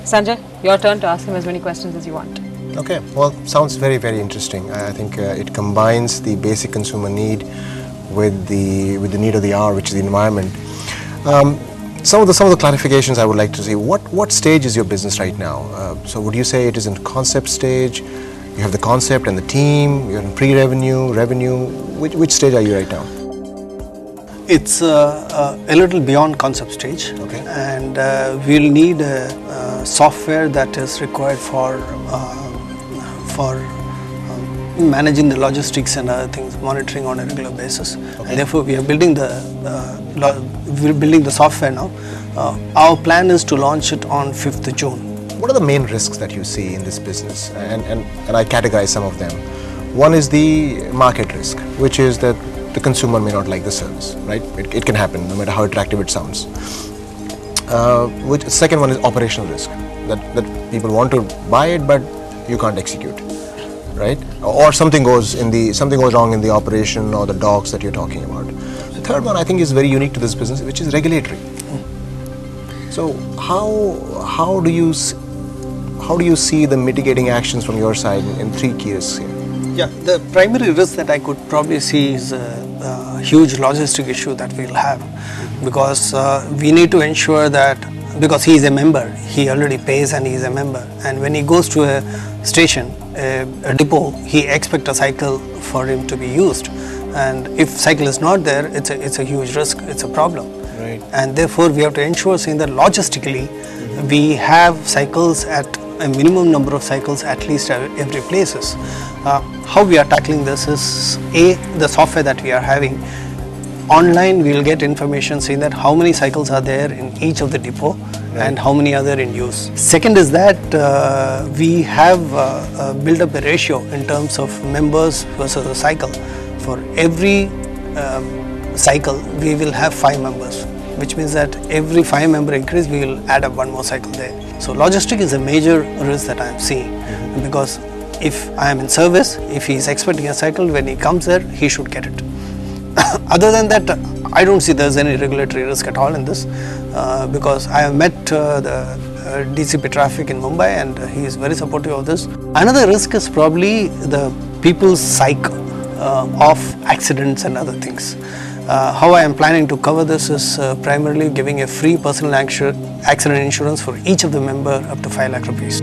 Sanjay, your turn to ask him as many questions as you want. Okay, well, sounds very, very interesting. I think it combines the basic consumer need with the need of the hour, which is the environment. Some of the clarifications I would like to see. What stage is your business right now? So would you say it is in concept stage? You have the concept and the team. You're in pre-revenue, revenue. Which stage are you right now? It's a little beyond concept stage, Okay. and we'll need software that is required for managing the logistics and other things, monitoring on a regular basis. Okay. And therefore, we are building the software now. Our plan is to launch it on 5th June. What are the main risks that you see in this business? And I categorize some of them. One is the market risk, which is that the consumer may not like the service, right? It can happen, no matter how attractive it sounds. Second one is operational risk, that people want to buy it, but you can't execute, right? Or something goes wrong in the operation or the docs that you're talking about. The third one I think is very unique to this business, which is regulatory. So how do you see the mitigating actions from your side in three key risks here? Yeah, the primary risk that I could probably see is a huge logistic issue that we'll have, because we need to ensure that, because he is a member, he already pays and he is a member, and when he goes to a station, a depot, he expects a cycle for him to be used, and if cycle is not there, it's a huge risk, it's a problem. Right. And therefore we have to ensure, saying that logistically we have cycles at a minimum number of cycles at least every places. How we are tackling this is, the software that we are having. Online we will get information saying that how many cycles are there in each of the depot, right, and how many are there in use. Second is that we have built up a ratio in terms of members versus a cycle. For every cycle we will have 5 members, which means that every 5 member increase we will add up 1 more cycle there. So logistic is a major risk that I am seeing, because if I am in service, if he is expecting a cycle, when he comes there, he should get it. Other than that, I don't see there's any regulatory risk at all in this, because I have met the DCP Traffic in Mumbai, and he is very supportive of this. Another risk is probably the people's cycle of accidents and other things. How I am planning to cover this is primarily giving a free personal accident insurance for each of the member up to 5 lakh rupees.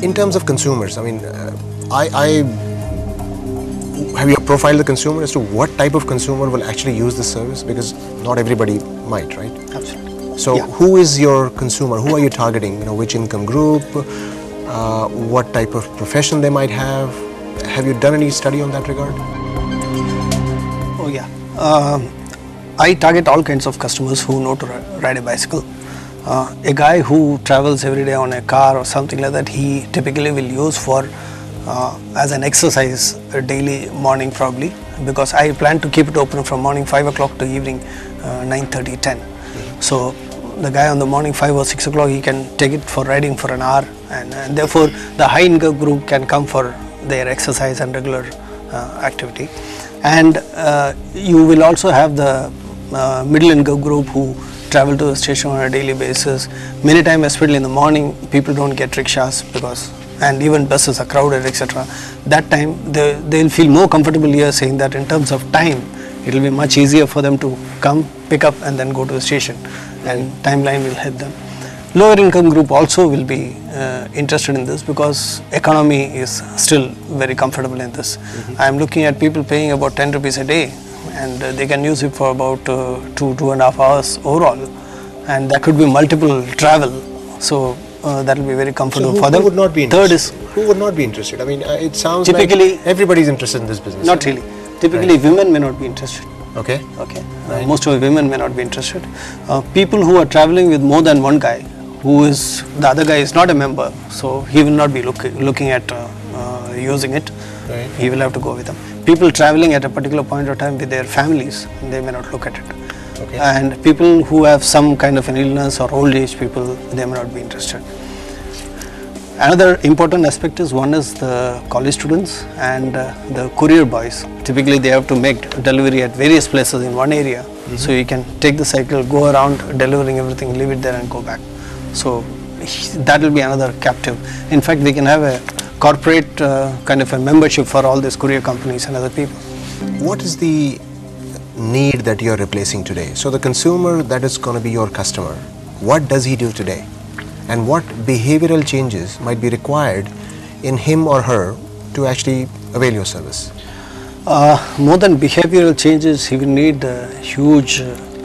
In terms of consumers, I mean, have you profiled the consumer as to what type of consumer will actually use this service? Because not everybody might, right? Absolutely. So Yeah. who is your consumer? Who are you targeting? You know, which income group? What type of profession they might have? Have you done any study on that regard? Oh yeah. I target all kinds of customers who know to ride a bicycle. A guy who travels every day on a car or something like that, he typically will use for as an exercise daily morning probably, because I plan to keep it open from morning 5 o'clock to evening 9:30, 10. So the guy on the morning 5 or 6 o'clock, he can take it for riding for an hour, and therefore the high income group can come for their exercise and regular activity. And you will also have the middle income group who travel to the station on a daily basis. Many times, especially in the morning, people don't get rickshaws and even buses are crowded, etc. That time they'll feel more comfortable here, saying that in terms of time, it will be much easier for them to come, pick up and then go to the station, and timeline will help them. Lower income group also will be interested in this, because economy is still very comfortable in this. I am looking at people paying about 10 rupees a day, and they can use it for about 2.5 hours overall, and that could be multiple travel. So that will be very comfortable for them. Who would not be interested? Third is, who would not be interested? I mean, it sounds typically like everybody's interested in this business. not really. Typically, Right. women may not be interested. Okay. Okay. Right. Most of the women may not be interested. People who are traveling with more than one guy, the other guy is not a member, so he will not be looking at using it. Right. He will have to go with them. People traveling at a particular point of time with their families, they may not look at it. Okay. And people who have some kind of an illness or old age people, they may not be interested. Another important aspect is, one is the college students and the courier boys. Typically they have to make delivery at various places in one area. So you can take the cycle, go around delivering everything, leave it there and go back. So that will be another captive. In fact, we can have a corporate kind of a membership for all these courier companies and other people. What is the need that you're replacing today? So the consumer that is going to be your customer, what does he do today? And what behavioral changes might be required in him or her to actually avail your service? More than behavioral changes, he will need a huge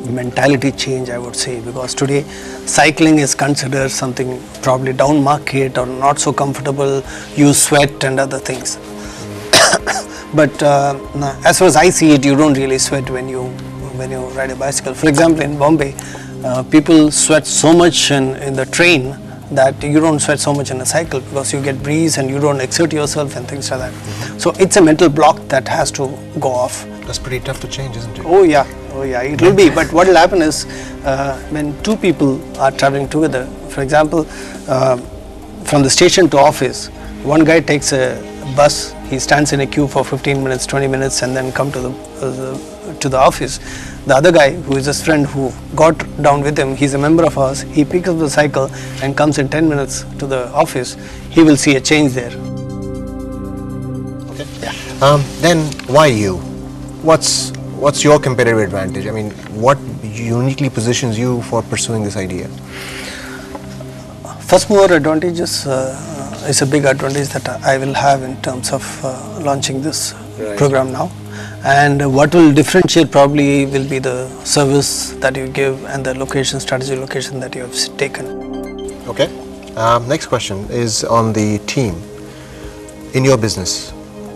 mentality change, I would say, because today cycling is considered something probably down market or not so comfortable. You sweat and other things. But as far as I see it, you don't really sweat when you ride a bicycle. For example, in Bombay, people sweat so much in the train that you don't sweat so much in a cycle, because you get breeze and you don't exert yourself and things like that. So it's a mental block that has to go off. That's pretty tough to change, isn't it? Oh yeah, it will be. But what will happen is when two people are traveling together, for example, from the station to office, one guy takes a bus, he stands in a queue for 15 minutes, 20 minutes and then come to the office. The other guy, who is his friend who got down with him, he's a member of ours, he picks up the cycle and comes in 10 minutes to the office. He will see a change there. Okay. Yeah. Then why you? What's your competitive advantage? I mean, what uniquely positions you for pursuing this idea? First mover advantage is a big advantage that I will have in terms of launching this program now. And what will differentiate probably will be the service that you give and the strategy location that you have taken. Okay. Next question is on the team. In your business,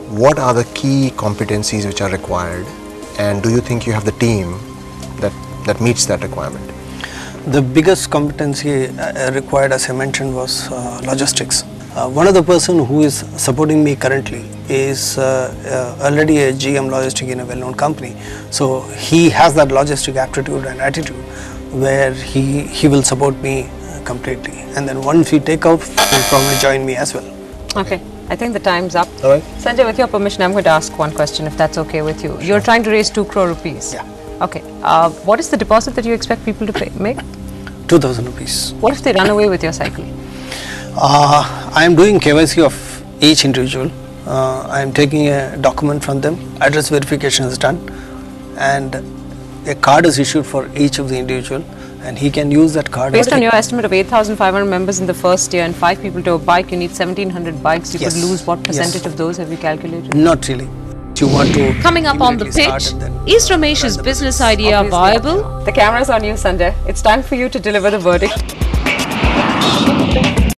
what are the key competencies which are required, and do you think you have the team that meets that requirement? The biggest competency required, as I mentioned, was logistics. One of the person who is supporting me currently is already a GM logistic in a well-known company. So he has that logistic aptitude and attitude where he will support me completely. And then once we take off, he'll probably join me as well. Okay. I think the time's up. All right. Sanjay, with your permission, I'm going to ask one question, if that's okay with you. Sure. You're trying to raise 2 crore rupees. Yeah. Okay. What is the deposit that you expect people to make? 2,000 rupees. What if they run away with your cycle? I am doing KYC of each individual. I am taking a document from them, address verification is done, and a card is issued for each of the individual, and he can use that card. Based on your estimate of 8,500 members in the first year and 5 people to a bike, you need 1,700 bikes. You could lose what percentage of those, have you calculated? Not really. You want to Coming up on the pitch, is Ramesh's business idea viable? The camera's on you, Sanjay. It's time for you to deliver the verdict.